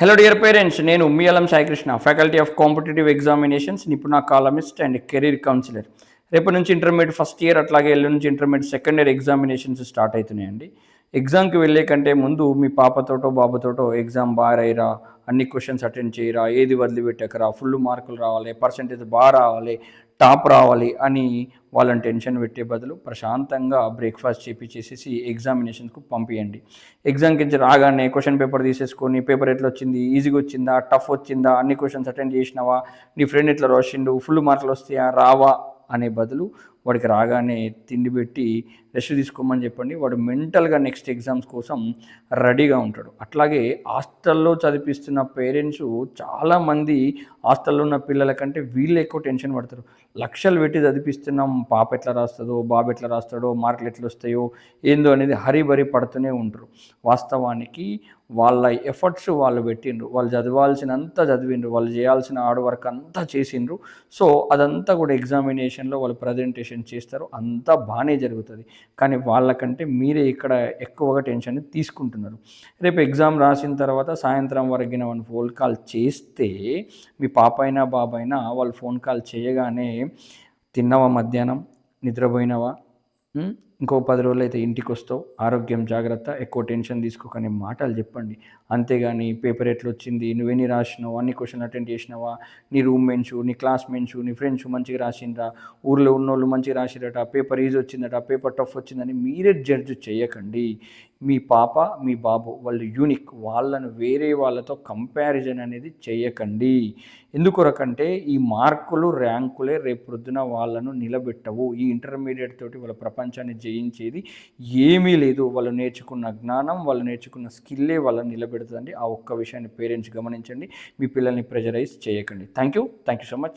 Hello dear parents, నేను Ummiyalam Saikrishna, faculty of competitive examinations, Nipuna columnist and career counsellor. రేపటి నుంచి intermediate first year, అట్లాగే ఎల్లుండి నుంచి intermediate second year examinations start అవుతున్నాయండి. ఎగ్జామ్కి వెళ్ళే కంటే ముందు మీ పాపతోటో బాబుతోటో ఎగ్జామ్ బాగా రాయిరా, అన్ని క్వశ్చన్స్ అటెండ్ చేయరా, ఏది వదిలిపెట్టకరా, ఫుల్ మార్కులు రావాలి, పర్సంటేజ్ బాగా రావాలి, టాప్ రావాలి అని వాళ్ళని టెన్షన్ పెట్టే బదులు ప్రశాంతంగా బ్రేక్ఫాస్ట్ చేసేసి ఎగ్జామినేషన్స్కు పంపించండి. ఎగ్జామ్కి నుంచి రాగానే క్వశ్చన్ పేపర్ తీసేసుకొని, పేపర్ ఎట్లా వచ్చింది, ఈజీగా వచ్చిందా, టఫ్ వచ్చిందా, అన్ని క్వశ్చన్స్ అటెండ్ చేసినావా, నీ ఫ్రెండ్ ఎట్లా రాసిండు, ఫుల్ మార్కులు వస్తాయా రావా అనే బదులు వాడికి రాగానే తిండి పెట్టి రెస్ట్ తీసుకోమని చెప్పండి. వాడు మెంటల్గా నెక్స్ట్ ఎగ్జామ్స్ కోసం రెడీగా ఉంటాడు. అట్లాగే హాస్టల్లో చదివిస్తున్న పేరెంట్స్ చాలామంది హాస్టల్లో ఉన్న పిల్లల కంటే వీళ్ళు ఎక్కువ టెన్షన్ పడతారు. లక్షలు పెట్టి చదివిస్తున్నాం, పాప ఎట్లా రాస్తుందో, బాబు ఎట్లా రాస్తాడో, మార్కులు ఎట్లా వస్తాయో ఏందో అనేది హరీబరీ పడుతూనే ఉంటారు. వాస్తవానికి వాళ్ళ ఎఫర్ట్స్ వాళ్ళు పెట్టిండ్రు, వాళ్ళు చదవాల్సినంత చదివిండ్రు, వాళ్ళు చేయాల్సిన హార్డ్ వర్క్ అంతా చేసిండ్రు. సో అదంతా కూడా ఎగ్జామినేషన్లో వాళ్ళు ప్రజెంటేషన్ చేస్తారు, అంతా బాగానే జరుగుతుంది. కానీ వాళ్ళకంటే మీరే ఇక్కడ ఎక్కువగా టెన్షన్ తీసుకుంటున్నారు. రేపు ఎగ్జామ్ రాసిన తర్వాత సాయంత్రం వరకు వాళ్ళు ఫోన్ కాల్ చేస్తే మీ పాప అయినా బాబు అయినా వాళ్ళు ఫోన్ కాల్ చేయగానే తిన్నావా, మధ్యాహ్నం నిద్రపోయినావా, ఇంకో 10 రోజులైతే ఇంటికొస్తావు, ఆరోగ్యం జాగ్రత్త, ఎక్కువ టెన్షన్ తీసుకోకనే మాటలు చెప్పండి. అంతేగాని పేపర్ ఎట్లొచ్చింది, నువ్వెన్ని రాసినావు, అన్ని క్వశ్చన్లు అటెండ్ చేసినావా, నీ రూమ్మేట్స్, నీ క్లాస్మేట్స్, నీ ఫ్రెండ్స్ మంచిగా రాసిండ్రా, ఊర్లో ఉన్నోళ్ళు మంచిగా రాసిరట, పేపర్ ఈజీ వచ్చిందట, పేపర్ టఫ్ వచ్చిందని మీరే జడ్జ్ చేయకండి. మీ పాప మీ బాబు వాళ్ళు యూనిక్, వాళ్ళను వేరే వాళ్ళతో కంపారిజన్ అనేది చేయకండి. ఎందుకొరకంటే ఈ మార్కులు ర్యాంకులే రేపు ప్రొద్దున వాళ్ళను నిలబెట్టవు. ఈ ఇంటర్మీడియట్ తోటి వాళ్ళ ప్రపంచాన్ని జయించేది ఏమీ లేదు. వాళ్ళు నేర్చుకున్న జ్ఞానం, వాళ్ళు నేర్చుకున్న స్కిల్లే వాళ్ళని నిలబెడుతుందండి. ఆ ఒక్క విషయాన్ని పేరెంట్స్ గమనించండి. మీ పిల్లల్ని ప్రెజరైజ్ చేయకండి. Thank you so much.